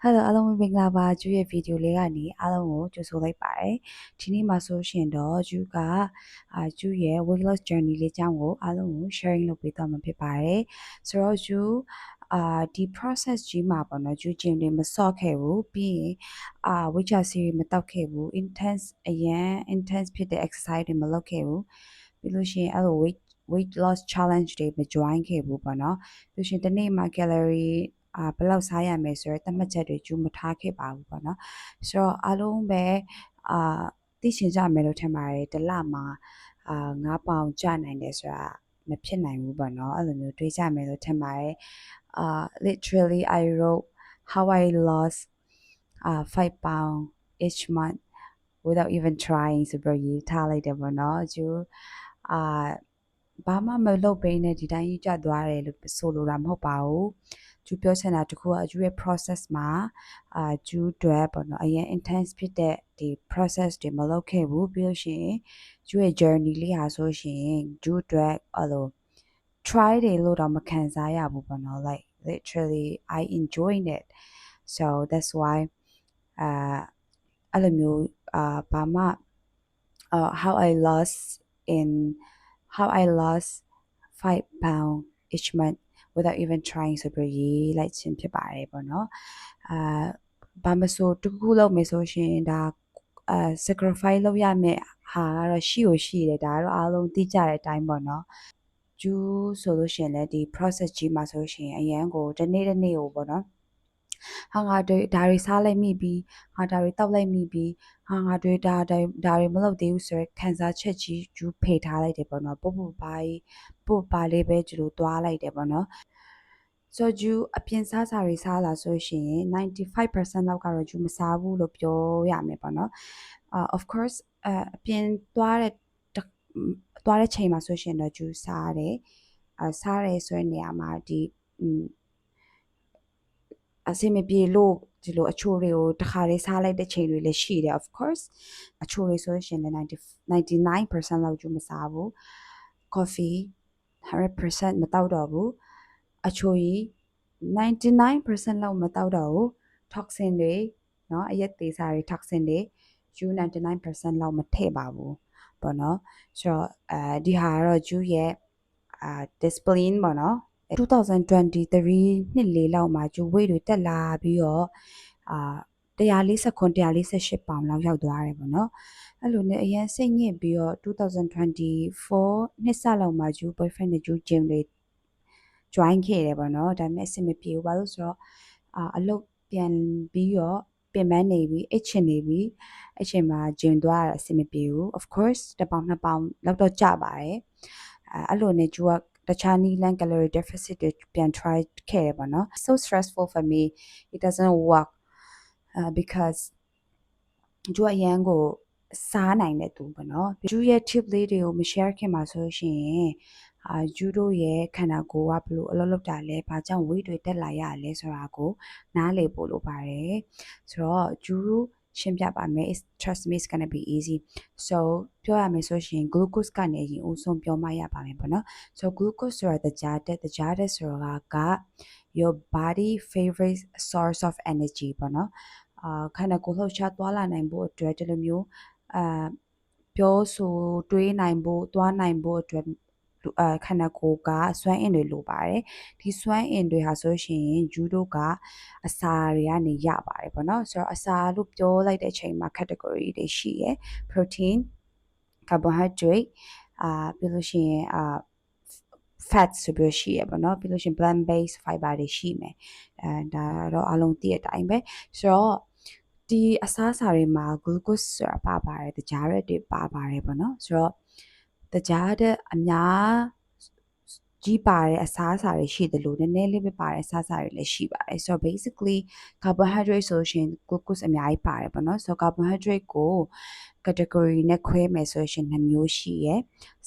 Hello အားလုံးပဲမင်္ဂလာပါကျူရဲ့ဗီဒီယိုလေးကနေအားလုံးကိုကြိုဆိုလိုက်ပါတယ်ဒီနေ့မှာဆိုရှင်တော့ကျူကကျူရဲ့ weight loss journey လေးအကြောင်းကိုအားလုံးကို sharing လုပ်ပေးသွားမှာဖြစ်ပါတယ်ဆိုတော့ကျူဒီ process ကြီးမှာပေါ့နော်ကျူ gym တွေမဆော့ခဲ့ဘူးပြီးရင်weight loss series မတောက်ခဲ့ဘူး အရန် intense ဖြစ်တဲ့ exercise တွေမလုပ်ခဲ့ဘူးပြီးလို့ရှိရင်အဲ့လို weight loss challenge တွေမ join ခဲ့ဘူးပေါ့နော်ပြီးလို့ရှိရင်တစ်နေ့မှာ calorie ဘယ်လောက်စားရမယ်ဆိုတော့သတ်မှတ်ချက်တွေကျူမထားခဲ့ပါဘူးပေါ့နော်ဆိုတော့အားလုံးပဲသိချင်ကြမယ်လို့ထင်ပါတယ်တစ်လမှာ9ပေါင်ကျနိုင်တယ်ဆိုတာမဖြစ်နိုင်ဘူးပေါ့နော်အဲ့လိုမျိုးတွေးကြမယ်လို့ထင်ပါတယ်literally I wrote how I lost 5 pound each month without even trying ဆိုပြီးရေးထားလိုက်တယ်ပေါ့နော်ကျူဘာမှမလုပ်ဘဲနဲ့ဒီတိုင်းကြီးကျသွားတယ်လို့ဆိုလိုတာမဟုတ်ပါဘူးကျူပြောချင်တာတခုကကျူရဲ့ process မှာကျူတွေပေါ့နော်အရင် intense ဖြစ်တဲ့ဒီ process တွေမလုပ်ခဲ့ဘူးပြီးလို့ရှိရင်ကျူရဲ့ journey လေးဟာဆိုရှင်ကျူတွေအဲ့လို try တယ်လို့တော့မခံစားရဘူးပေါ့နော် like literally I enjoyed it so that's why အဲ့လိုမျိုးဘာမှhow I lost 5 pound each month without even trying ဆိုပြီးရေးလိုက်ခြင်းဖြစ်ပါတယ်ပေါ့နော်ဘာမဆိုတခုလုံးမယ်ဆိုရှင်ဒါ sacrifice လုပ်ရမယ်ဟာကတော့ရှိတယ်ဒါကတော့အားလုံးသိကြတဲ့အတိုင်းပေါ့နော်ကျူးဆိုလို့ရှင်လည်းဒီ process ကြီးမှာဆိုရှင်အရန်ကိုတစ်နေ့ကိုပေါ့နော်ငါတွေဒါတွေစားလိုက်မိပြီးငါဒါတွေတောက်လိုက်မိပြီးငါတွေဒါတွေမလုပ်သေးဘူးဆိုရယ်ခံစားချက်ကြီးကျူးဖေထားလိုက်တယ်ပေါ့နော်ပုတ်ပါလေးပဲကျူလို့သွားလိုက်တယ်ပေါ့နော်ဆိုကျူအပြင်စားစာတွေစားလာဆိုရှင်95%လောက်ကတော့ကျူမစားဘူးလို့ပြောရမယ်ပေါ့နော်of course အပြင်သွားတဲ့ချိန်မှာဆိုရှင်တော့ကျူစားတယ်ဆိုတဲ့နေရာမှာဒီအစင်မပြေလို့ဒီလိုအချိုတွေကိုတခါလေးစားလိုက်တဲ့ချိန်တွေလည်းရှိတယ် of course အချိုတွေဆိုရှင်လည်း99%လောက်ကျူမစားဘူး coffee 100% မတောက်တော့ဘူးအချိုကြီး99% လောက်မတောက်တော့ဘူး toxin တွေเนาะအရက်သေးစားတွေ toxin တွေကျူ99% လောက်မထည့်ပါဘူးပေါ့နော်ဆိုတော့ဒီဟာကတော့ကျူရဲ့discipline ပေါ့နော်2023နှစ်လေးလောက်မှာကျူ weight တွေတက်လာပြီးတော့148ပေါင်လောက်ရောက်သွားတယ်ပေါ့နော်အဲ့လိုနဲ့အရင်စိတ်ညစ်ပြီးတော့2024နှစ်စလောက်မှာကျူ boyfriend နဲ့ကျူ gym တွေ join ခဲ့တယ်ပေါ့နော်ဒါပေမဲ့အဆင်မပြေဘူးဘာလို့ဆိုတော့အလုပ်ပြန်ပြီးတော့ပြင်ပန်းနေပြီအိတ်ချင်နေပြီအဲ့ချိန်မှာ gym သွားရတာအဆင်မပြေဘူး of course 1ပေါင်2ပေါင်လောက်တော့ကျပါတယ်အဲ့လိုနဲ့ကျူကတခြားနီးလန်း calorie deficit တွေပြန် try ခဲ့တယ်ပေါ့နော် so stressful for me it doesn't work because ကျူအရန်ကိုစားနိုင်တဲ့သူပေါ့နော်ကျူရဲ့ tip လေးတွေကိုမ share ခင်မှာဆိုရှင်ကျူတို့ရဲ့ခန္ဓာကိုယ်ကဘလို့အလုပ်လုပ်တာလဲဘာကြောင့် weight တွေတက်လာရလဲဆိုတာကိုနားလည်ဖို့လိုပါတယ်ဆိုတော့ကျူရှင်းပြပါမယ် trust me it's gonna be easy so ပြောရမယ်ဆိုရှင် glucose ကနေအရင်ဦးဆုံးပြောမှရပါမယ်ပေါ့နော် so glucose ဆိုတာတကြားတက်ဆိုတာက your body favorite source of energy ပေါ့နော်ခန္ဓာကိုယ်လှုပ်ရှားသွားလာနိုင်ဖို့အတွက်ဒီလိုမျိုးပြောဆိုတွေးနိုင်ဖို့သွားနိုင်ဖို့အတွက်ခန္ဓာကိုယ်ကစွမ်းအင်တွေလိုပါတယ်ဒီစွမ်းအင်တွေဟာဆိုရှင်ဂျူတို့ကအစာတွေကနေရပါတယ်ပေါ့နော်ဆိုတော့အစာလို့ပြောလိုက်တဲ့အချိန်မှာ category တွေရှိရယ် protein carbohydrate ပြီးလို့ရှိရင်fat ဆိုပြီးရှိရပေါ့နော်ပြီးလို့ရှိရင် plant based fiber တွေရှိမယ်ဒါတော့အလုံးသိတဲ့အတိုင်းပဲဆိုတော့ဒီအစားအစာတွေမှာ glucose ဆိုတာပါပါတယ်တကြားရက်တွေပါပါတယ်ပေါ့နော်ဆိုတော့တကြားတဲ့အများကြီးပါတဲ့အစားအစာတွေရှိတယ်လို့နည်းနည်းလေးပဲပါတဲ့အစားအစာတွေလည်းရှိပါတယ်ဆိုတော့ basically carbohydrate ဆိုရှင် glucose အများကြီးပါတယ်ပေါ့နော်ဆိုတော့ carbohydrate ကို category နဲ့ခွဲမယ်ဆိုရှင်2မျိုးရှိရယ်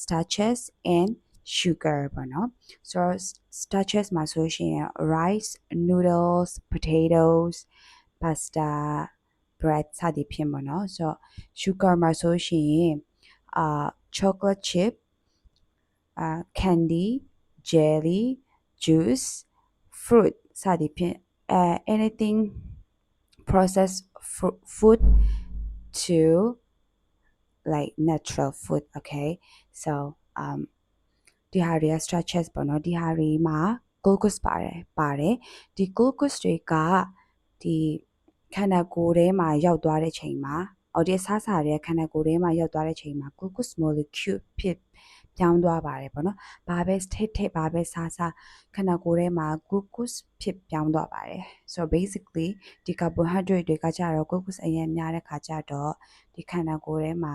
starches and sugar ပေါ့နော်ဆိုတော့ starches မှာဆိုရှင် rice noodles potatoes pasta bread စသည်ဖြင့်ပေါ့နော်ဆိုတော့ sugar မှာဆိုရှင်chocolate chip candy jelly juice fruit စသည်ဖြင့်anything processed food to like natural food. Okay, so ဒီဟာတွေက structures ပေါ့နော်ဒီဟာတွေမှာ glucose ပါတယ်ဒီ glucose တွေကဒီခန္ဓာကိုယ်ထဲမှာရောက်သွားတဲ့ချိန်မှာဒီအစားအစာတွေခန္ဓာကိုယ်ထဲမှာရောက်သွားတဲ့ချိန်မှာ glucose molecule ဖြစ်ပြောင်းသွားပါတယ်ပေါ့နော်ဘာပဲထစ်ဘာပဲစားခန္ဓာကိုယ်ထဲမှာ glucose ဖြစ်ပြောင်းသွားပါတယ် so basically ဒီ carbohydrate တွေကကြတော့ glucose အရင်များတဲ့ခါကြတော့ဒီခန္ဓာကိုယ်ထဲမှာ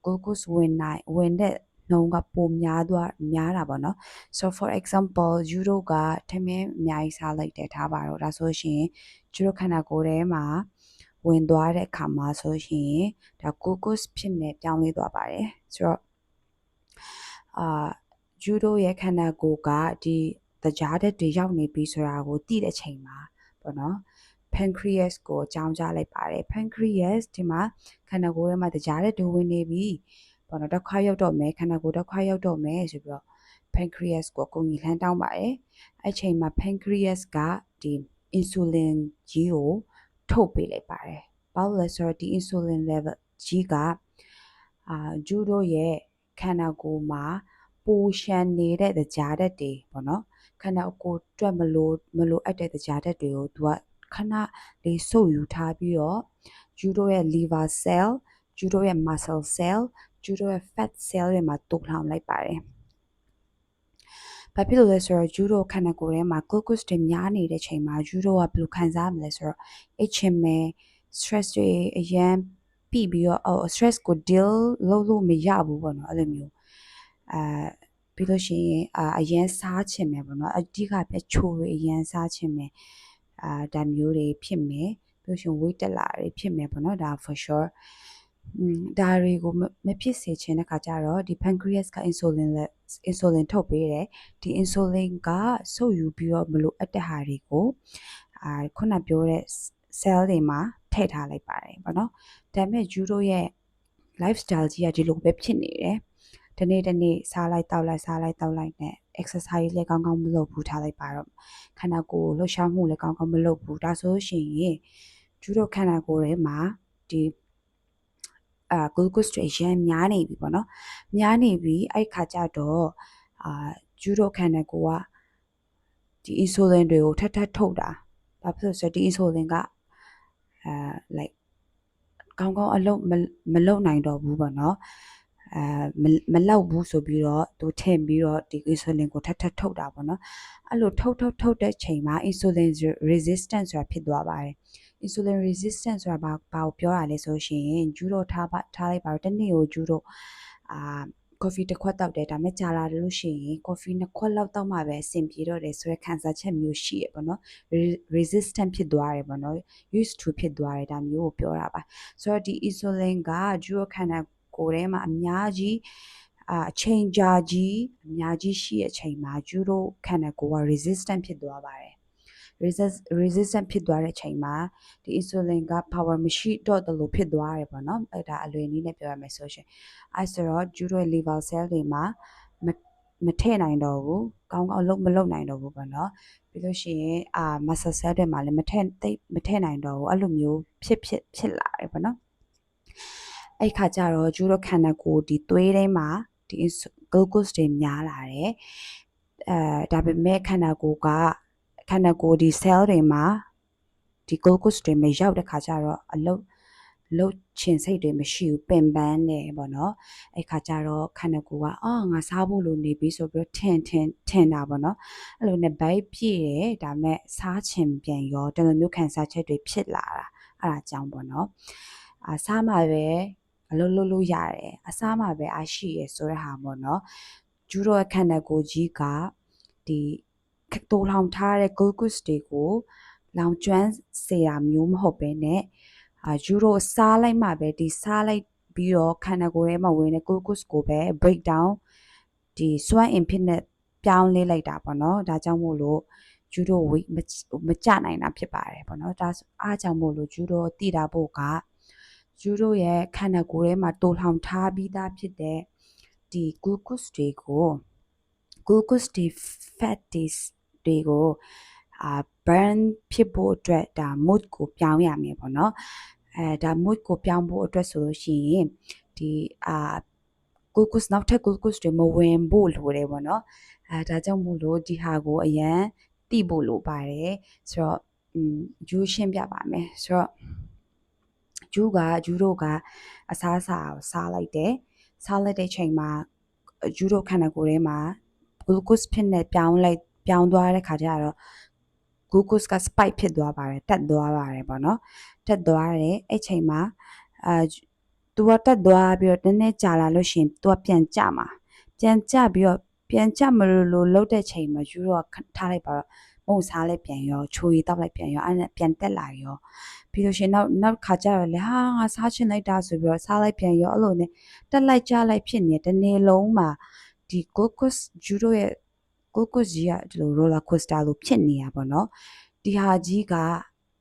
glucose ဝင်တဲ့နှုန်းကပိုများတာပေါ့နော် so for example ယူရိုကထမင်းအများကြီးစားလိုက်တယ်ထားပါတော့ဒါဆိုရှင်ယူရိုခန္ဓာကိုယ်ထဲမှာဝင်သွားတဲ့အခါမှာဆိုရှင်ဒါ glucose ဖြစ်နေပြောင်းလဲသွားပါတယ်ဆိုတော့ယူရိုရဲ့ခန္ဓာကိုယ်ကဒီတကြားတဲ့တွေရောက်နေပြီဆိုတာကိုသိတဲ့ချိန်မှာပေါ့နော် pancreas ကိုအကြောင်းကြားလိုက်ပါတယ် pancreas ဒီမှာခန္ဓာကိုယ်ထဲမှာတကြားတဲ့တွေဝင်နေပြီပေါ့နော်တစ်ခါရောက်တော့မယ်ခန္ဓာကိုယ်တစ်ခါရောက်တော့မယ်ဆိုပြီးတော့ pancreas ကိုအကူအညီလှမ်းတောင်းပါတယ်အဲ့ချိန်မှာ pancreas ကဒီ insulin ကြီးကိုထုတ်ပေးလိုက်ပါတယ်ဘာလို့လဲဆိုတော့ဒီ insulin level ကြီးကဂျူတို့ရဲ့ခန္ဓာကိုယ်မှာပိုရှန်နေတဲ့တကြားတဲ့တွေပေါ့နော်ခန္ဓာကိုယ်အတွက်မလိုအပ်တဲ့တကြားတဲ့တွေကိုသူကခဏလေးစုပ်ယူထားပြီးတော့ဂျူတို့ရဲ့ liver cell ဂျူတို့ရဲ့ muscle cell ဂျူတို့ရဲ့ fat cell တွေမှာတုပ်လောင်လိုက်ပါတယ်ဘာဖြစ်လို့လဲဆိုတော့ဂျူတို့ခန္ဓာကိုယ်ထဲမှာ glucose တွေများနေတဲ့ချိန်မှာဂျူတို့ကဘယ်လိုခံစားရမလဲဆိုတော့အိတ်ချင်မယ် stress တွေအရင်ပြီးတော့stress ကို deal လုပ်လို့မရဘူးပေါ့နော်အဲ့လိုမျိုးပြီးလို့ရှိရင်အရင်စားချင်မယ်ပေါ့နော်အဓိကပဲချိုတွေအရင်စားချင်မယ်ဒါမျိုးတွေဖြစ်မယ်ပြီးလို့ရှိရင် weight တက်လာတွေဖြစ်မယ်ပေါ့နော်ဒါ for sure ဒါတွေကိုမဖြစ်စေချင်တဲ့ခါကျတော့ဒီ pancreas က insulin ထုတ်ပေးတယ်ဒီ insulin ကစုပ်ယူပြီးတော့မလိုအပ်တဲ့ဟာတွေကိုခုနပြောတဲ့ cell တွေမှာထည့်ထားလိုက်ပါတယ်ပေါ့နော်ဒါပေမဲ့ဂျူတို့ရဲ့ lifestyle ကြီးကဒီလိုပဲဖြစ်နေတယ်တနေ့စားလိုက်တောက်လိုက်နဲ့ exercise လည်းကောင်းကောင်းမလုပ်ဘူးထားလိုက်ပါတော့ခန္ဓာကိုယ်လှုပ်ရှားမှုလည်းကောင်းကောင်းမလုပ်ဘူးဒါဆိုရှင်ဂျူတို့ခန္ဓာကိုယ်ထဲမှာဒီ glucose တွေရမ်းများနေပြီပေါ့နော်များနေပြီအဲ့ခါကျတော့ဂျူတို့ခန္ဓာကိုယ်ကဒီ insulin တွေကိုထပ်ထုတ်တာဘာဖြစ်လို့ဆိုတော့ဒီ insulin ကlike ကောင်းကောင်းအလုပ်မလုပ်နိုင်တော့ဘူးပေါ့နော်မလောက်ဘူးဆိုပြီးတော့သူထည့်ပြီးတော့ဒီ insulin ကိုထပ်ထုတ်တာပေါ့နော်အဲ့လိုထုတ်တဲ့ချိန်မှာ insulin resistance ဆိုတာဖြစ်သွားပါတယ် insulin resistance ဆိုတာဘာကိုပြောတာလဲဆိုရှင်ဂျူတို့ထားလိုက်ပါတော့တနေ့ကိုဂျူတို့coffee တစ်ခွက်တောက်တယ်ဒါမဲ့ကြာလာလို့ရှိရင် coffee 2ခွက်လောက်တောက်မှပဲအဆင်ပြေတော့တယ်ဆိုတဲ့ခံစားချက်မျိုးရှိရပေါ့နော် resistant ဖြစ်သွားတယ်ပေါ့နော် used to ဖြစ်သွားတယ်ဒါမျိုးကိုပြောတာပါဆိုတော့ဒီ insulin ကဂျူတို့ခန္ဓာကိုယ်ထဲမှာအများကြီးအချိန်ကြာကြီးအများကြီးရှိတဲ့အချိန်မှာဂျူတို့ခန္ဓာကိုယ်က resistant ဖြစ်သွားပါတယ် resistant ဖြစ်သွားတဲ့အချိန်မှာဒီ insulin က power မရှိတော့တယ်လို့ဖြစ်သွားတယ်ပေါ့နော်အဲ့ဒါအလွယ်နည်းနဲ့ပြောရမယ်ဆိုရှင်အဲ့ဆိုတော့ဂျူတို့ liver cell တွေမှာမထည့်နိုင်တော့ဘူးကောင်းကောင်းမလုပ်နိုင်တော့ဘူးပေါ့နော်ပြီးလို့ရှိရင်muscle cell တွေမှာလည်းမထည့်နိုင်တော့ဘူးအဲ့လိုမျိုးဖြစ်လာတယ်ပေါ့နော်အဲ့ခါကျတော့ဂျူတို့ခန္ဓာကိုယ်ဒီသွေးထဲမှာဒီ glucose တွေများလာတယ်ဒါပေမဲ့ခန္ဓာကိုယ်ဒီ cell တွေမှာဒီ glucose တွေမရောက်တဲ့ခါကျတော့အလုတ်ချင်စိတ်တွေမရှိဘူးပင်ပန်းနေပေါ့နော်အဲ့ခါကျတော့ခန္ဓာကိုယ်ကငါစားဖို့လိုနေပြီဆိုပြီးထင်တာပေါ့နော်အဲ့လိုနဲ့ဗိုက်ပြည့်တယ်ဒါပေမဲ့စားချင်ပြန်ရောဒီလိုမျိုးခံစားချက်တွေဖြစ်လာတာအဲ့ဒါကြောင့်ပေါ့နော်စားမှပဲအလုပ်လုပ်လို့ရတယ်အစားမှပဲအားရှိရဆိုတဲ့ဟာပေါ့နော်ဂျူတို့ခန္ဓာကိုယ်ကြီးကဒီတိုးလောင်ထားတဲ့ glucose တွေကိုလောင်ကျွမ်းစေတာမျိုးမဟုတ်ပဲနဲ့ဂျူတို့စားလိုက်မှပဲဒီစားလိုက်ပြီးတော့ခန္ဓာကိုယ်ထဲမှာဝင်တဲ့ glucose ကိုပဲ break down ဒီစွမ်းအင်ဖြစ်နဲ့ပြောင်းလဲလိုက်တာပေါ့နော်ဒါကြောင့်မို့လို့ဂျူတို့ weight မကျနိုင်တာဖြစ်ပါတယ်ပေါ့နော်ဒါအားကြောင့်မို့လို့ဂျူတို့တည်တာဖို့ကဂျူတို့ရဲ့ခန္ဓာကိုယ်ထဲမှာတိုးလောင်ထားပြီးသားဖြစ်တဲ့ဒီ glucose တွေ fat တွေကို burn ဖြစ်ဖို့အတွက်ဒါ mood ကိုပြောင်းရမယ်ပေါ့နော်ဒါ mood ကိုပြောင်းဖို့အတွက်ဆိုလို့ရှိရင်ဒီglucose နောက်ထပ် glucose တွေမဝင်ဖို့လိုတယ်ပေါ့နော်ဒါကြောင့်မို့လို့ဒီဟာကိုအရန်သိဖို့လိုပါတယ်ဆိုတော့ဂျူးရှင်းပြပါမယ်ဆိုတော့ဂျူးတို့ကအစားအစာကိုစားလိုက်တဲ့ချိန်မှာဂျူးတို့ခန္ဓာကိုယ်ထဲမှာ glucose ဖြစ်နေပြောင်းသွားတဲ့ခါကျတော့ glucose က spike ဖြစ်သွားပါတယ်တက်သွားပါတယ်ပေါ့နော်တက်သွားတယ်အဲ့ချိန်မှာသူကတက်သွားပြီးတော့နည်းနည်းကြာလာလို့ရှိရင်သူကပြန်ကျမှာပြန်ကျပြီးတော့ပြန်ကျမလို့လှုပ်တဲ့ချိန်မှာယူတော့ထားလိုက်ပါတော့မုံစားလိုက်ပြန်ရောချိုးရီတောက်လိုက်ပြန်ရောအဲ့ဒါပြန်တက်လာရောပြီးလို့ရှိရင်နောက်ခါကျတော့လေဟာငါစားချင်လိုက်တာဆိုပြီးတော့စားလိုက်ပြန်ရောအဲ့လိုနဲ့တက်လိုက်ကျလိုက်ဖြစ်နေတနေ့လုံးမှာဒီ glucose ယူတော့ရဲ့ glucose ကြီးကဒီလို roller coaster လိုဖြစ်နေတာပေါ့နော်ဒီဟာကြီးက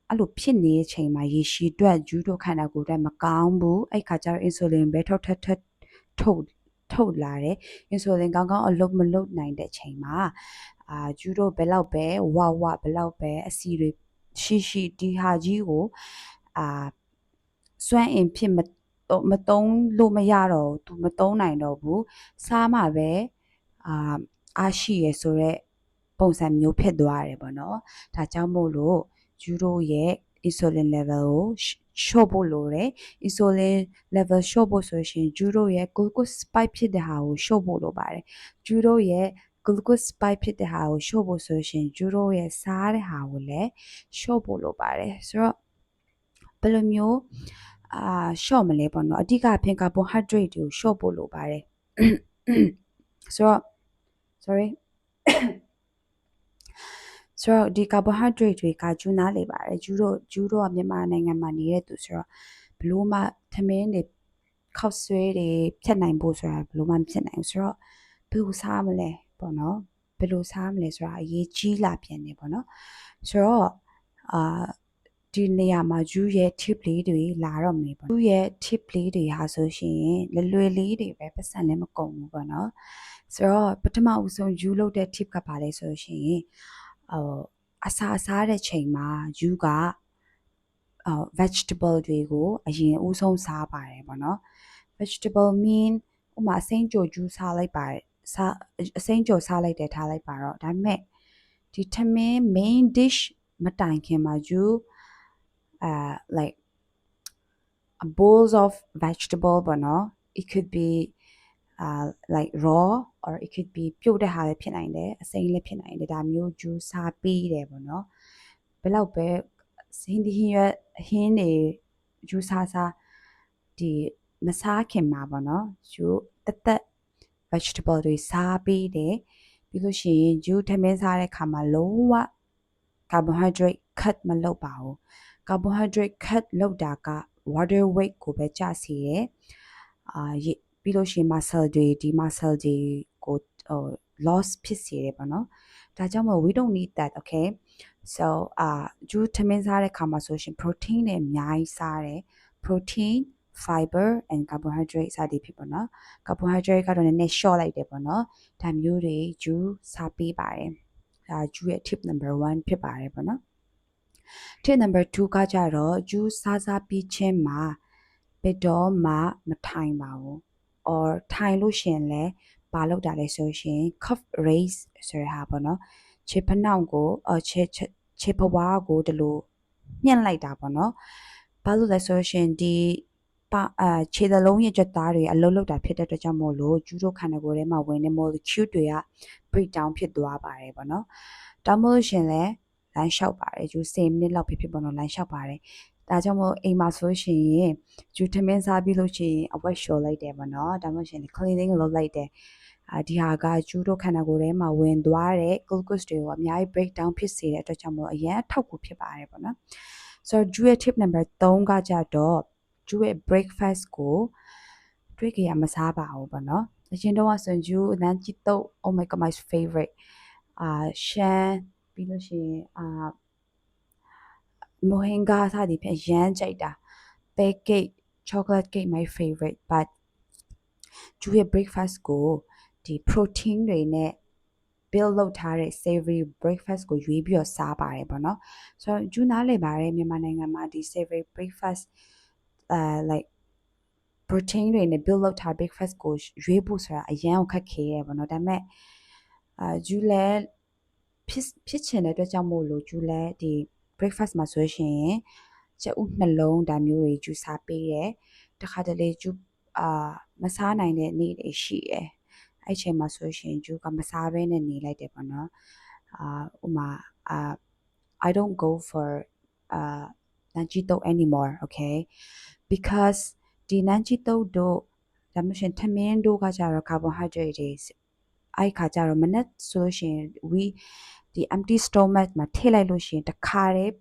အဲ့လိုဖြစ်နေတဲ့ချိန်မှာရေရှည်အတွက်ဂျူးတို့ခန္ဓာကိုယ်အတွက်မကောင်းဘူးအဲ့ခါကျတော့ insulin ပဲထုတ်လာတယ် insulin ကောင်းအလုပ်မလုပ်နိုင်တဲ့ချိန်မှာဂျူးတို့ဘယ်လောက်ပဲဝဘယ်လောက်ပဲအဆီတွေရှိဒီဟာကြီးကိုစွမ်းအင်ဖြစ်မသုံးလို့မရတော့သူမသုံးနိုင်တော့ဘူးစားမှပဲအားရှိရဆိုတော့ပုံစံမျိုးဖြစ်သွားတယ်ပေါ့နော်ဒါကြောင့်မို့လို့ဂျူးတို့ရဲ့ insulin level ကိုလျှော့ဖို့လိုတယ် insulin level လျှော့ဖို့ဆိုရှင်ဂျူးတို့ရဲ့ glucose spike ဖြစ်တဲ့ဟာကိုလျှော့ဖို့လိုပါတယ်ဂျူးတို့ရဲ့ glucose spike ဖြစ်တဲ့ဟာကိုလျှော့ဖို့ဆိုရှင်ဂျူးတို့ရဲ့စားတဲ့ဟာကိုလည်းလျှော့ဖို့လိုပါတယ်ဆိုတော့ဘယ်လိုမျိုးလျှော့မလဲပေါ့နော်အဓိကအဖြစ် carbohydrate တွေကိုလျှော့ဖို့လိုပါတယ်ဆိုတော့ sorry ဆိုတော့ဒီ carbohydrate တွေကဂျူးနားလေပါတယ်ဂျူးတို့ကမြန်မာနိုင်ငံမှာနေတဲ့သူဆိုတော့ဘလို့မှသမင်းတွေခောက်ဆွဲတွေဖြတ်နိုင်ဖို့ဆိုတာဘလို့မှမဖြစ်နိုင်ဘူးဆိုတော့ဘယ်လိုစားမလဲပေါ့နော်ဘယ်လိုစားမလဲဆိုတာအရေးကြီးလာပြန်နေပေါ့နော်ဆိုတော့ဒီနေရာမှာဂျူးရဲ့ tip လေးတွေလာတော့မယ်ပေါ့ဂျူးရဲ့ tip လေးတွေဟာဆိုရှင်လွယ်လေးတွေပဲပတ်စံလည်းမကုန်ဘူးပေါ့နော်ဆိုတော့ပထမဦးဆုံးဂျူးလုပ်တဲ့ tip ကပါလဲဆိုရှင်အစားတဲ့ချိန်မှာယူကvegetable တွေကိုအရင်ဦးဆုံးစားပါတယ်ပေါ့နော် vegetable mean ဥမာအစိမ်းကြိုဂျူးစားလိုက်ပါတယ်အစိမ်းကြိုစားလိုက်တယ်ထားလိုက်ပါတော့ဒါပေမဲ့ဒီထမင်း main dish မတိုင်ခင်မှာဂျူးlike a bowls of vegetable ပေါ့နော် it could be like raw or it could be ပြုတ်တဲ့ဟာလည်းဖြစ်နိုင်တယ်အစိမ်းလည်းဖြစ်နိုင်တယ်ဒါမျိုးဂျူးစားပေးတယ်ပေါ့နော်ဘယ်လောက်ပဲဟင်းတွေဂျူးစားဒီမစားခင်မှာပေါ့နော်ဂျူးတက် vegetable တွေစားပေးတယ်ပြီးလို့ရှိရင်ဂျူးထမင်းစားတဲ့ခါမှာလုံးဝ carbohydrate cut မလုပ်ပါဘူး carbohydrate cut လုပ်တာက water weight ကိုပဲကျစေတယ်ပြီးလို့ရှိရင် muscle တွေကိုloss ဖြစ်စေတယ်ပေါ့နော်ဒါကြောင့်မို့ we don't need that okay so ဂျူးထမင်းစားတဲ့ခါမှာဆိုရှင် protein တွေအများကြီးစားတယ် protein fiber and carbohydrate စသည်ဖြစ်ပေါ့နော် carbohydrate ကတော့နည်းနည်း short လိုက်တယ်ပေါ့နော်ဒါမျိုးတွေဂျူးစားပေးပါတယ်ဒါဂျူးရဲ့ tip number 1ဖြစ်ပါတယ်ပေါ့နော် tip number 2ကကြတော့ဂျူးစားပြီးချင်းမှာဘယ်တော့မှမထိုင်ပါဘူး or ထိုင်လို့ရှင်လဲဘာလုပ်တာလဲဆိုရှင် cup raise ဆိုရဟာပေါ့နော်ခြေဖနှောင့်ကိုခြေဖွားကိုဒီလိုညှက်လိုက်တာပေါ့နော်ဘာလို့လဲဆိုရှင်ဒီခြေသလုံးရဲ့ကြွက်သားတွေအလုံးလုံးတာဖြစ်တဲ့အတွက်ကြောင့်မို့လို့ဂျူးတို့ခန္ဓာကိုယ်ထဲမှာဝင်တဲ့ molecule တွေက break down ဖြစ်သွားပါတယ်ပေါ့နော်ဒါမှမဟုတ်ရှင်လဲလမ်းလျှောက်ပါတယ်ဂျူး10မိနစ်လောက်ဖြစ်ပေါ့နော်လမ်းလျှောက်ပါတယ်ဒါကြောင့်မို့အိမ်မှာဆိုရှင်ဂျူးထမင်းစားပြီးလို့ရှိရင်အဝတ်လျှော်လိုက်တယ်ပေါ့နော်ဒါမှမဟုတ်ရှင် cleaning လုပ်လိုက်တယ်ဒီဟာကဂျူးတို့ခန္ဓာကိုယ်ထဲမှာဝင်သွားတဲ့ glucose တွေကိုအများကြီး break down ဖြစ်စေတဲ့အတွက်ကြောင့်မို့အရင်ထောက်ကူဖြစ်ပါတယ်ပေါ့နော်ဆိုတော့ဂျူးရဲ့ tip number 3ကကြတော့ဂျူးရဲ့ breakfast ကိုတွေ့ကြရမစားပါဘူးပေါ့နော်အရင်တော့ဆိုဂျူးအနမ်းကြည့်တော့ oh my god my favorite ရှမ်းပြီးလို့ရှိရင်မိုဟင်ဂါစသည်ဖြင့်ရမ်းကြိုက်တာ pancake chocolate cake my favorite but ဂျူးရဲ့ breakfast ကိုဒီ protein တွေနဲ့ build လုပ်ထားတဲ့ savory breakfast ကိုရွေးပြီးတော့စားပါတယ်ပေါ့နော်ဆိုတော့ဂျူနားလေပါတယ်မြန်မာနိုင်ငံမှာဒီ savory breakfast like protein တွေနဲ့ build လုပ်ထား breakfast ကိုရွေးဖို့ဆိုတာအရန်ခက်ခဲရပေါ့နော်ဒါပေမဲ့ဂျူလဲဖြစ်ချင်တဲ့အတွက်ကြောင့်မို့လို့ဂျူလဲဒီ breakfast မှာဆိုရှင်ကျဥနှလုံးဒါမျိုးတွေဂျူစားပေးတယ်တခါတလေဂျူမစားနိုင်တဲ့နေ့တွေရှိတယ်အဲ့ချိန်မှာဆိုရှင်ဂျူကမစားဘဲနဲ့နေလိုက်တယ်ပေါ့နော်ဥမာI don't go for nanjito anymore okay because ဒီနန်းကြီးတုတ်တို့ဒါမှမဟုတ်ထမင်းတို့ကကြတော့ carbohydrate တွေအဲ့ခါကြတော့မနေ့ဆိုလို့ရှိရင် ဒီ empty stomach မှာထည့်လိုက်လို့ရှိရင်တခါတည်း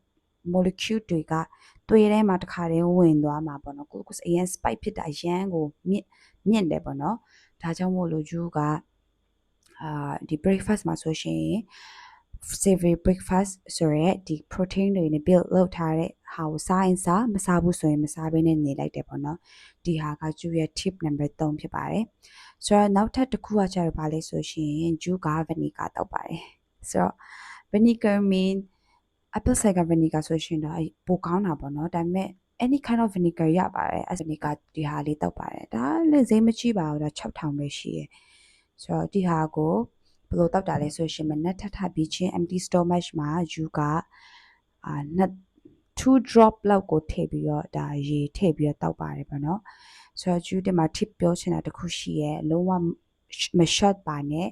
molecule တွေကသွေးထဲမှာတခါတည်းဝင်သွားမှာပေါ့နော် glucose အရင် spike ဖြစ်တာအရန်ကိုမြင့်တယ်ပေါ့နော်ဒါကြောင့်မို့လို့ဂျူကဒီ breakfast မှာဆိုရှင် savory breakfast ဆိုရဲဒီ protein တွေနဲ့ build လုပ်ထားတဲ့ဟာကိုစားရင်စားမစားဘူးဆိုရင်မစားဘဲနဲ့နေလိုက်တယ်ပေါ့နော်ဒီဟာကဂျူရဲ့ tip number 3ဖြစ်ပါတယ်ဆိုတော့နောက်ထပ်တစ်ခုကကျတော့ဘာလဲဆိုရှင်ဂျူက vinegar တောက်ပါတယ်ဆိုတော့ vinegar mean apple cider vinegar ဆိုရှင်တော့ပိုကောင်းတာပေါ့နော်ဒါပေမဲ့ any kind of vinegar ရပါတယ် vinegar ဒီဟာလေးတောက်ပါတယ်ဒါလည်းဈေးမကြီးပါဘူးဒါ6000ပဲရှိရယ်ဆိုတော့ဒီဟာကိုဘယ်လိုတောက်တာလဲဆိုရှင်မနက်ထထပြီးချင်း empty stomach မှာယူက2 drop လောက်ကိုထည့်ပြီးတော့ဒါရေထည့်ပြီးတော့တောက်ပါတယ်ပေါ့နော်ဆိုတော့ယူဒီမှာ tip ပြောချင်တာတခုရှိရယ်လုံးဝမ short ပါနဲ့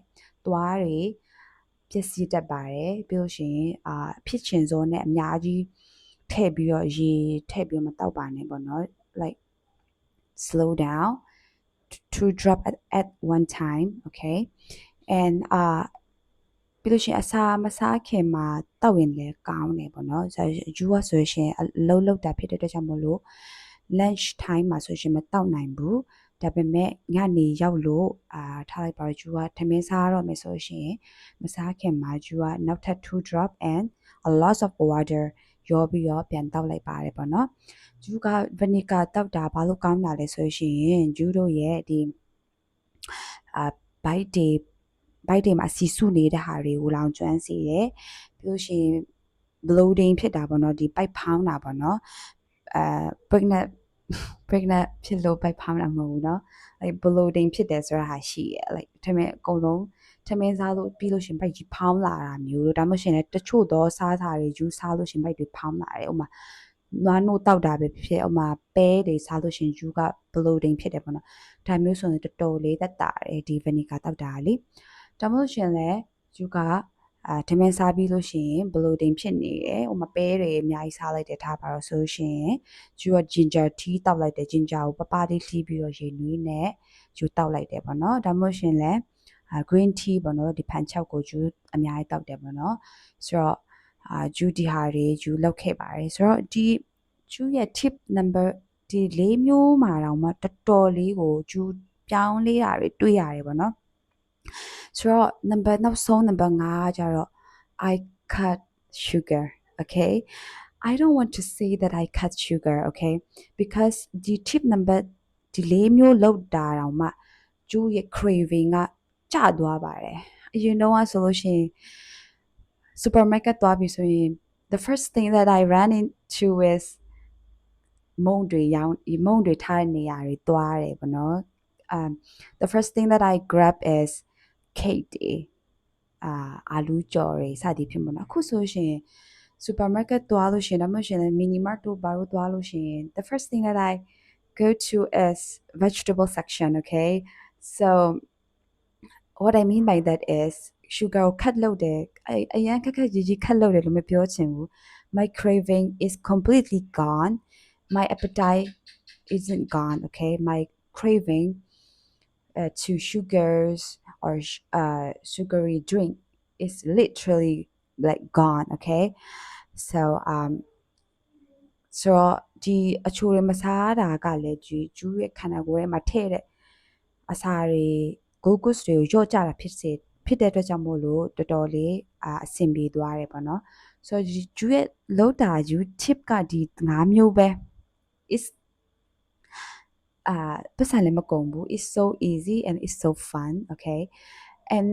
သွားတွေပျက်စီးတတ်ပါတယ်ပြီးလို့ရှိရင်ဖြစ်ချင်စောနဲ့အများကြီးထည့်ပြီးတော့ရေထည့်ပြီးမတောက်ပါနဲ့ပေါ့နော် like slow down to drop at one time okay and ပြီးလို့ရှိရင်အစာမစားခင်မှာတောက်ရင်လည်းကောင်းတယ်ပေါ့နော်ဆိုတော့ယူကဆိုရှင်အလုံးလောက်တာဖြစ်တဲ့အတွက်ကြောင့်မို့လို့ lunch time မှာဆိုရှင်မတောက်နိုင်ဘူးဒါပေမဲ့ညနေရောက်လို့ထားလိုက်ပါတော့ဂျူကထမင်းစားတော့မယ်ဆိုရှင်မစားခင်မှာဂျူကနောက်ထပ်2 drop and a lot of water ရောပြီးတော့ပြန်တောက်လိုက်ပါတယ်ပေါ့နော်ဂျူက vinegar တောက်တာဘာလို့ကောင်းတာလဲဆိုရှင်ဂျူတို့ရဲ့ဒီbite တွေမှာစီစုနေတဲ့ဟာတွေကိုလောင်ကျွမ်းစေတယ်ပြီးလို့ရှိရင် bloating ဖြစ်တာပေါ့နော်ဒီပိုက်ဖောင်းတာပေါ့နော်pregnant ဖြစ်လို့ပိုက်ဖောင်းတာမဟုတ်ဘူးเนาะ like bloating ဖြစ်တယ်ဆိုတာဟာရှိရ like ထမင်းအကုန်လုံးထမင်းစားလို့ပြီးလို့ရှင်ပိုက်ကြီးဖောင်းလာတာမျိုးလို့ဒါမှမဟုတ်ရင်တချို့သောစားစာတွေယူစားလို့ရှင်ပိုက်တွေဖောင်းလာတယ်ဥမာနွားနို့တောက်တာပဲဖြစ်ဥမာပဲတွေစားလို့ရှင်ယူက bloating ဖြစ်တယ်ပေါ့နော်ဒါမျိုးဆိုရင်တော်တော်လေးသက်သာတယ်ဒီ vinegar တောက်တာလေဒါမှမဟုတ်ရှင်လဲယူကထမင်းစားပြီးလို့ရှိရင် bloating ဖြစ်နေတယ်။ဟိုမှာပဲတွေအများကြီးစားလိုက်တယ်ထားပါတော့ဆိုရှင်ကျူက ginger tea တောက်လိုက်တယ် ginger ကိုပပလေးလှီးပြီးတော့ရေနွေးနဲ့ကျူတောက်လိုက်တယ်ပေါ့နော်။ဒါမှမဟုတ်ရှင်လဲgreen tea ပေါ့နော်ဒီဖန်ချက်ကိုကျူအများကြီးတောက်တယ်ပေါ့နော်။ဆိုတော့ကျူဒီဟာတွေကျူလောက်ခဲ့ပါတယ်။ဆိုတော့ဒီကျူရဲ့ tip number ဒီ၄မျိုးမှာတော့မှတော်တော်လေးကိုကျူပြောင်းလေးတာတွေတွေ့ရတယ်ပေါ့နော်။ဆိုတော့နောက်ဆုံး number 5ကျတော့ I cut sugar okay I don't want to say that I cut sugar okay because the tip number ဒီ၄မျိုးလောက်တာတော့မှကျူရဲ့ craving ကကျသွားပါတယ်အရင်တော့ဆိုလို့ရှိရင် supermarket သွားပြီဆိုရင် the first thing that I ran into is မုံတွေထားတဲ့နေရာတွေသွားတယ်ပေါ့နော်the first thing that I grab is cake တွေအာလူးကြော်တွေစသည်ဖြစ်မှာနော်အခုဆိုရှင် supermarket သွားလို့ရှင်ဒါမှမဟုတ်ရှင် mini mart တို့ဘာလို့သွားလို့ရှင် the first thing that I go to is vegetable section okay so what I mean by that is sugar ကို cut လုပ်တယ်အရင်ခက်ကြီး cut လုပ်တယ်လို့မပြောချင်ဘူး my craving is completely gone my appetite isn't gone okay my craving to sugars or sugary drink is literally like gone okay so ဒီအချိုတွေမစားတာကလည်းကျူးရဲ့ခန္ဓာကိုယ်ထဲမှာထည့်တဲ့အစာတွေ glucose တွေကိုညှော့ကြတာဖြစ်တဲ့အတွက်ကြောင့်မို့လို့တော်တော်လေးအဆင်ပြေသွားတယ်ပေါ့နော်ဆိုတော့ကျူးရဲ့လောက်တာကျူး tip ကဒီ5မျိုးပဲ is ပတ်စံလည်းမကုန်ဘူး it's so easy and it's so fun okay and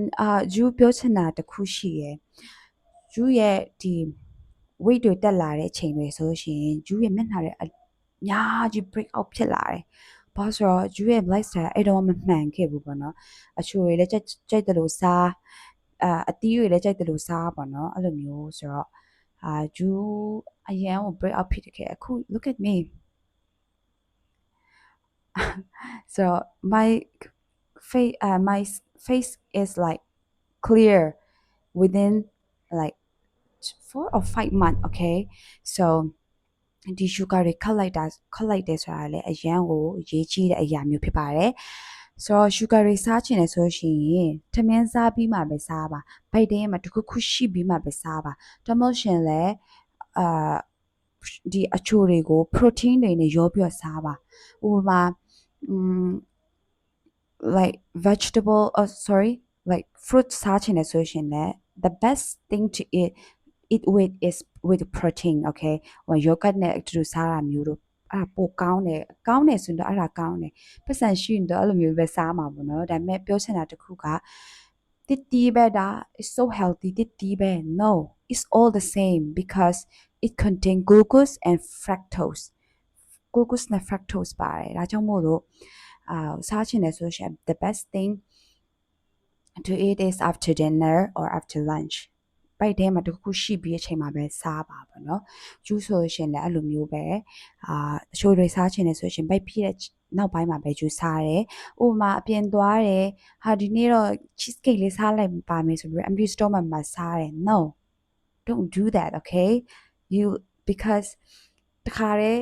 ဂျူးပြောချင်တာတစ်ခုရှိရယ်ဂျူးရဲ့ဒီ weight တွေတက်လာတဲ့အချိန်တွေဆိုရှင်ဂျူးရဲ့မျက်နှာတွေအများကြီး break out ဖြစ်လာတယ်ဘာဆိုတော့ဂျူးရဲ့ lifestyle အဲ့တော့မမှန်ခဲ့ဘူးပေါ့နော်အချိုတွေလည်းကြိုက်တယ်လို့စားအသီးတွေလည်းကြိုက်တယ်လို့စားပေါ့နော်အဲ့လိုမျိုးဆိုတော့ဂျူးအရန်ကို break out ဖြစ်ခဲ့အခု look at me so my face is like clear within like 4 or 5 months okay so ဒီ sugar တွေခတ်လိုက်တယ်ဆိုတာလည်းအရန်ကိုရေးကြီးတဲ့အရာမျိုးဖြစ်ပါတယ်ဆိုတော့ sugar တွေစားချင်တယ်ဆိုရှင်ထမင်းစားပြီးမှပဲစားပါဘိုက်ထဲမှာတခုခုရှိပြီးမှပဲစားပါဒါမှမဟုတ်ရှင်လည်းဒီအချိုတွေကို protein တွေနဲ့ရောပြီးစားပါဥပမာlike vegetable like fruit စားချင်တယ်ဆိုရှင်လည်း the best thing to eat with is with protein okay ဟို yogurt နဲ့အတူတူစားတာမျိုးတို့အဲ့ပိုကောင်းတယ်ဆိုတော့အဲ့ဒါကောင်းတယ်ပတ်စံရှိရင်တော့အဲ့လိုမျိုးပဲစားမှာပေါ့နော်ဒါပေမဲ့ပြောချင်တာတစ်ခုကတစ်တီးပဲဒါ is so healthy တစ်တီးပဲ no it's all the same because it contain glucose and fructose glucose နဲ့ fructose ပါတယ်ဒါကြောင့်မို့လို့စားချင်တယ်ဆိုရှင် the best thing to eat is after dinner or after lunch ဘိုက်ထဲမှာတခုရှိပြီးအချိန်မှာပဲစားပါပေါ့နော်ဂျူးဆိုရှင်လည်းအဲ့လိုမျိုးပဲအချိုတွေစားချင်တယ်ဆိုရှင်ဘိုက်ပြည့်တဲ့နောက်ပိုင်းမှာပဲဂျူးစားတယ်ဥပမာအပြင်သွားတယ်ဟာဒီနေ့တော့ cheesecake လေးစားလိုက်ပါမယ်ဆိုပြီး empty stomach မှာစားတယ် no don't do that okay you because တခါတည်း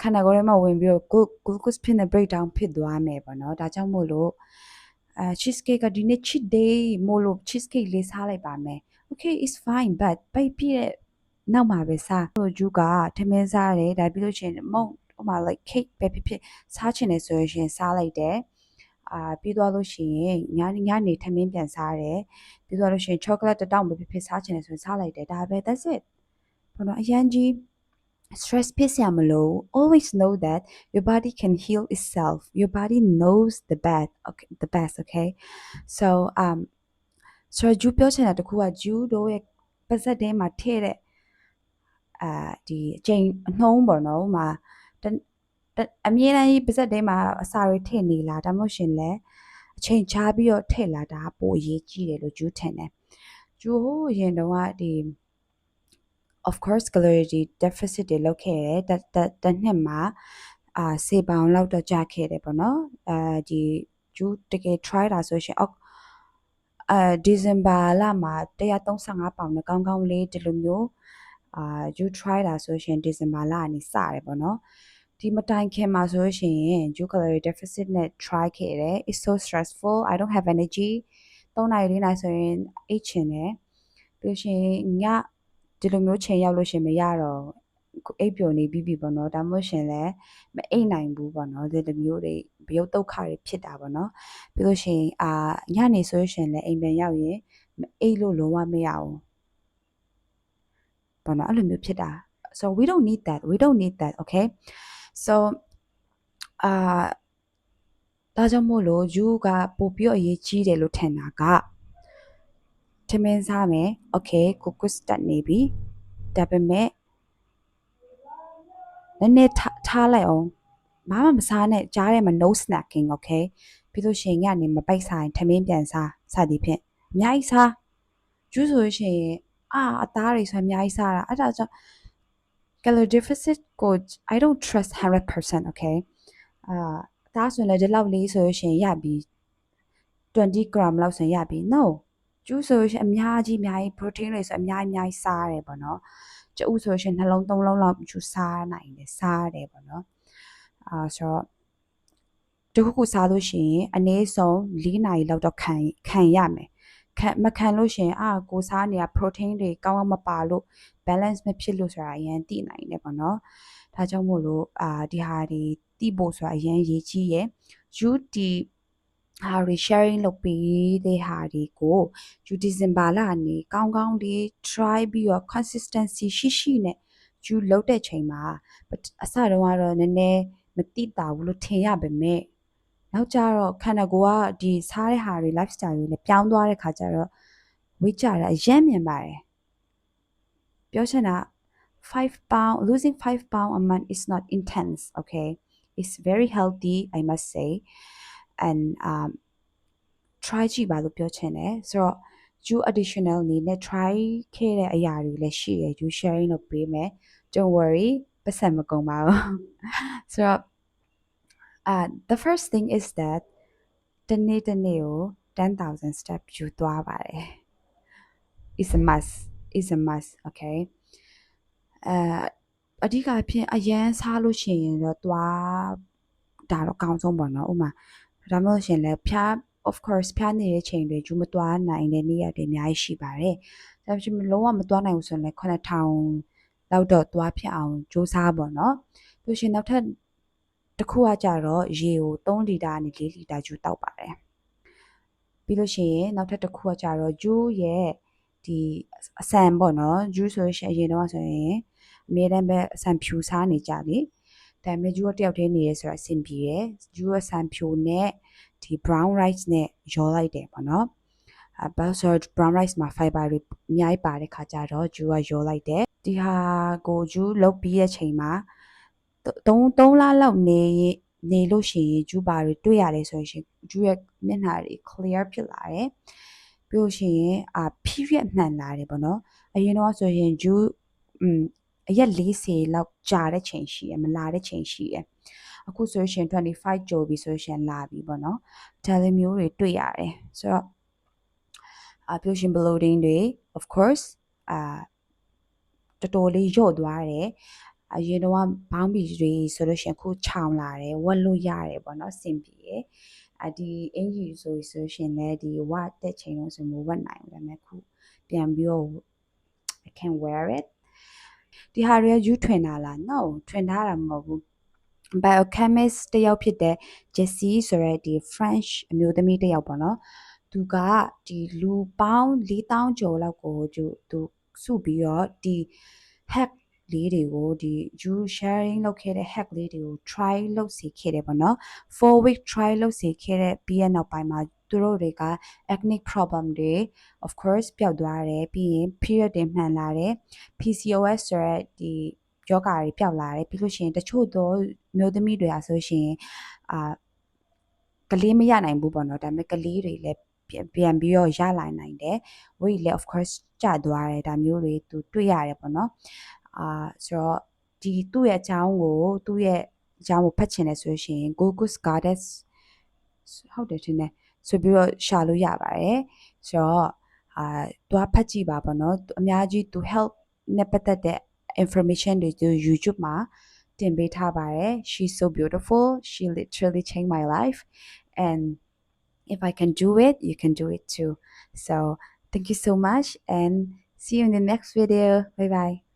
ခန္ဓာကိုယ်ထဲမှာဝင်ပြီးတော့ glucose ဖြစ်နေ breakdown ဖြစ်သွားမယ်ပေါ့နော်ဒါကြောင့်မို့လို့cheesecake ကဒီနေ့ cheat day မို့လို့ cheesecake လေးစားလိုက်ပါမယ် okay it's fine but ဘိုက်ပြည့်တဲ့နောက်မှာပဲစားဆိုဂျူးကထမင်းစားတယ်ဒါပြီးလို့ရှိရင်မုန့်ဟိုမှာ like cake ပဲဖြစ်စားချင်တယ်ဆိုရင်စားလိုက်တယ်ပြီးသွားလို့ရှိရင်ညနေထမင်းပြန်စားတယ်ပြီးသွားလို့ရှိရင် chocolate တစ်တောင်းပဲဖြစ်စားချင်တယ်ဆိုရင်စားလိုက်တယ်ဒါပဲ that's it ဘာလို့အရန်ကြီး stress ဖြစ်စရာမလို always know that your body can heal itself your body knows the best okay so ဆိုတော့ဂျူးပြောချင်တာတခုကဂျူးတို့ရဲ့ပါဇက်ထဲမှာထည့်တဲ့ဒီအချိန်အနှုံးပေါ့နော်မှာအမြဲတမ်းပါဇက်ထဲမှာအစာတွေထည့်နေလားဒါမှမဟုတ်ရှင်လဲအချိန်ချပြီးတော့ထည့်လာတာပိုအရေးကြီးတယ်လို့ဂျူးထင်တယ်ဂျူးဟိုရင်တော့ဒီ of course calorie deficit တွေလုပ်ခဲ့တယ်တနှစ်မှာစေပေါင်လောက်တော့ကျခဲ့တယ်ပေါ့နော်ဒီဂျူးတကယ် try တာဆိုရှင်ဒီဇင်ဘာလမှာ135ပေါင်နဲ့ကောင်းကောင်းလေးဒီလိုမျိုးဂျူး try တာဆိုရှင်ဒီဇင်ဘာလကနေစတယ်ပေါ့နော်ဒီမတိုင်ခင်မှာဆိုရှင်ဂျူး calorie deficit နဲ့ try ခဲ့တယ် it's so stressful I don't have energy 3နာရီ4နာရီဆိုရင်အိတ်ချင်တယ်ပြီးရှင်ညဒီလိုမျိုးချိန်ရောက်လို့ရှင်မရတော့အိပ်ပျော်နေပြီပေါ့နော်ဒါမှမဟုတ်ရှင်လည်းမအိပ်နိုင်ဘူးပေါ့နော်ဒီလိုမျိုးတွေဘယုတ်ဒုက္ခတွေဖြစ်တာပေါ့နော်ပြီးလို့ရှင်ညနေဆိုရှင်လည်းအိမ်ပြန်ရောက်ရင်မအိပ်လို့လုံးဝမရဘူးပေါ့နော်အဲ့လိုမျိုးဖြစ်တာ so we don't need that okay so ဒါကြောင့်မို့လို့ယူကပို့ပြီးအရေးကြီးတယ်လို့ထင်တာကထမင်းစားမယ် okay ကိုကုစတက်နေပြီဒါပေမဲ့နည်းနည်းထားလိုက်အောင်ဘာမှမစားနဲ့ကြားထဲမှာ no snacking okay ပြီးလို့ရှိရင်ညနေမပိုက်စားရင်ထမင်းပြန်စားစသည်ဖြင့်အများကြီးစားကျူးဆိုရှင်အသားတွေဆိုအများကြီးစားတာအဲ့ဒါကြောင့် calorie deficit ကို I don't trust 100% okay ဒါဆိုရင်လည်းဒီလောက်လေးဆိုရှင်ရပြီ20 gram လောက်ဆိုရပြီ no ကျူးဆိုရှင်အများကြီး protein တွေဆိုအများကြီးစားရတယ်ပေါ့နော်ကျူးဆိုရှင်နှလုံး3လုံးလောက်ကျူးစားနိုင်တယ်စားရတယ်ပေါ့နော်ဆိုတော့တခုခုစားလို့ရှိရင်အနည်းဆုံး4နာရီလောက်တော့ခံရမယ်မခံလို့ရှိရင်ကိုစားနေတာ protein တွေကောင်းမပါလို့ balance မဖြစ်လို့ဆိုတာအရင်သိနိုင်တယ်ပေါ့နော်ဒါကြောင့်မို့လို့ဒီဟာတွေသိဖို့ဆိုတာအရင်ရေးကြီးရယ် you ဒီဟာတွေ sharing လုပ်ပေးတဲ့ဟာတွေကိုယူဒီဇင်ဘာလကနေကောင်းကောင်းလေး try ပြီးတော့ consistency ရှိနဲ့ယူလုပ်တဲ့ချိန်မှာအစတုန်းကတော့နည်းနည်းမတိတာဘူးလို့ထင်ရပါမယ် နောက်ကြတော့ခန္ဓာကိုယ်ကဒီစားတဲ့ဟာတွေ lifestyle တွေလည်းပြောင်းသွားတဲ့ခါကျတော့ weight ကျတာအရင်မြင်ပါတယ်ပြောချင်တာ5 pound losing 5 pound a month is not intense okay it's very healthy I must say and try ကြည့်ပါလို့ပြောချင်တယ်ဆိုတော့ you additional အနေနဲ့ try ခဲ့တဲ့အရာတွေလည်းရှိရယ် you sharing လုပ်ပေးမယ် don't worry ပတ်စံမကုန်ပါဘူးဆိုတော့the first thing is that တနေ့ကို10,000 step ယူသွားပါတယ် is a must okay အဓိကအဖြစ်အရန်စားလို့ရှိရင်တော့သွားဒါတော့အကောင်းဆုံးပေါ့နော်ဥမာဒါမှမဟုတ်ရှင်လည်းဖျား of course ဖျားနေတဲ့ချိန်တွေကျူမသွားနိုင်တဲ့နေ့ရက်တွေအများကြီးရှိပါတယ်ဒါပေမဲ့လုံးဝမသွားနိုင်ဘူးဆိုရင်လည်း9,000လောက်တော့သွားဖြစ်အောင်စူးစမ်းပေါ့နော်ပြီးရှင်နောက်ထပ်တစ်ခုကကြတော့ရေကို3လီတာနဲ့4လီတာကျူတောက်ပါတယ်ပြီးလို့ရှိရင်နောက်ထပ်တစ်ခုကကြတော့ဂျူးရဲ့ဒီအဆန်ပေါ့နော်ဂျူးဆိုရင်အရင်တော့ဆိုရင်အမြဲတမ်းပဲအဆန်ဖြူစားနေကြလေဒါပေမဲ့ဂျူးကတယောက်တည်းနေရဲဆိုတာအဆင်ပြေတယ်ဂျူးရဲ့ဆန်ဖြူနဲ့ဒီ brown rice နဲ့ရောလိုက်တယ်ပေါ့နော်ဘာဆို brown rice မှာ fiber တွေအများကြီးပါတဲ့ခါကျတော့ဂျူးကရောလိုက်တယ်ဒီဟာကိုဂျူးလုပ်ပြီးတဲ့ချိန်မှာ3လလောက်နေလို့ရှိရင်ဂျူးပါတွေတွေ့ရတယ်ဆိုရင်ဂျူးရဲ့မျက်နှာတွေ clear ဖြစ်လာတယ်ပြီးလို့ရှိရင်period မှန်လာတယ်ပေါ့နော်အရင်တော့ဆိုရင်ဂျူးအရက်40လောက်ကြာတဲ့ချိန်ရှိရမလာတဲ့ချိန်ရှိရအခုဆိုရင်25ကျော်ပြီဆိုရင်လာပြီပေါ့နော်ဒါလည်းမျိုးတွေတွေ့ရတယ်ဆိုတော့ပြီးလို့ရှိရင် bloating တွေ of course တော်တော်လေးညော့သွားတယ်အရင်တော့ဘောင်းဘီတွေဆိုလို့ရှိရင်အခုခြောင်လာတယ်ဝက်လို့ရတယ်ပေါ့နော်စင်ပြေရဒီအင်ကြီးဆိုရှင်လည်းဒီဝတ်တဲ့ချိန်လုံးဆိုမဝတ်နိုင်ဘူးဒါပေမဲ့ခုပြန်ပြီးတော့ I can wear it ဒီဟာတွေကယူထွင်တာလား no ထွင်ထားတာမဟုတ်ဘူး biochemist တယောက်ဖြစ်တဲ့ Jessie ဆိုရဲဒီ French အမျိုးသမီးတယောက်ပေါ့နော်သူကဒီလူပေါင်း4,000ကျော်လောက်ကိုသူစုပြီးတော့ဒီ hack လေးတွေကိုဒီ you sharing လုပ်ခဲ့တဲ့ hack လေးတွေကို try လုပ်စီခဲ့တယ်ပေါ့နော်4 week try လုပ်စီခဲ့တဲ့ပြီးရနောက်ပိုင်းမှာသူတို့တွေက acne problem တွေ of course ပျောက်သွားတယ်ပြီးရင် period တွေမှန်လာတယ် PCOS ဆိုရဲဒီယောဂါတွေပျောက်လာတယ်ပြီးလို့ရှိရင်တချို့သောမျိုးသမီးတွေအားဆိုရှင်ကလေးမရနိုင်ဘူးပေါ့နော်ဒါပေမဲ့ကလေးတွေလည်းပြန်ပြီးတော့ရလာနိုင်တယ် weight လည်း of course ကျသွားတယ်ဒါမျိုးတွေသူတွေ့ရတယ်ပေါ့နော်ဆိုတော့ဒီသူ့ရဲ့အကြောင်းကိုဖတ်ချင်တယ်ဆိုရှင် Google Goddess ဟုတ်တယ်ထင်တယ်ဆိုပြီးတော့ရှာလို့ရပါတယ်ဆိုတော့သွားဖတ်ကြည့်ပါပေါ့နော်အများကြီးသူ help နဲ့ပတ်သက်တဲ့ information တွေသူ YouTube မှာတင်ပေးထားပါတယ် she's so beautiful she literally changed my life and if I can do it you can do it too so thank you so much and see you in the next video bye bye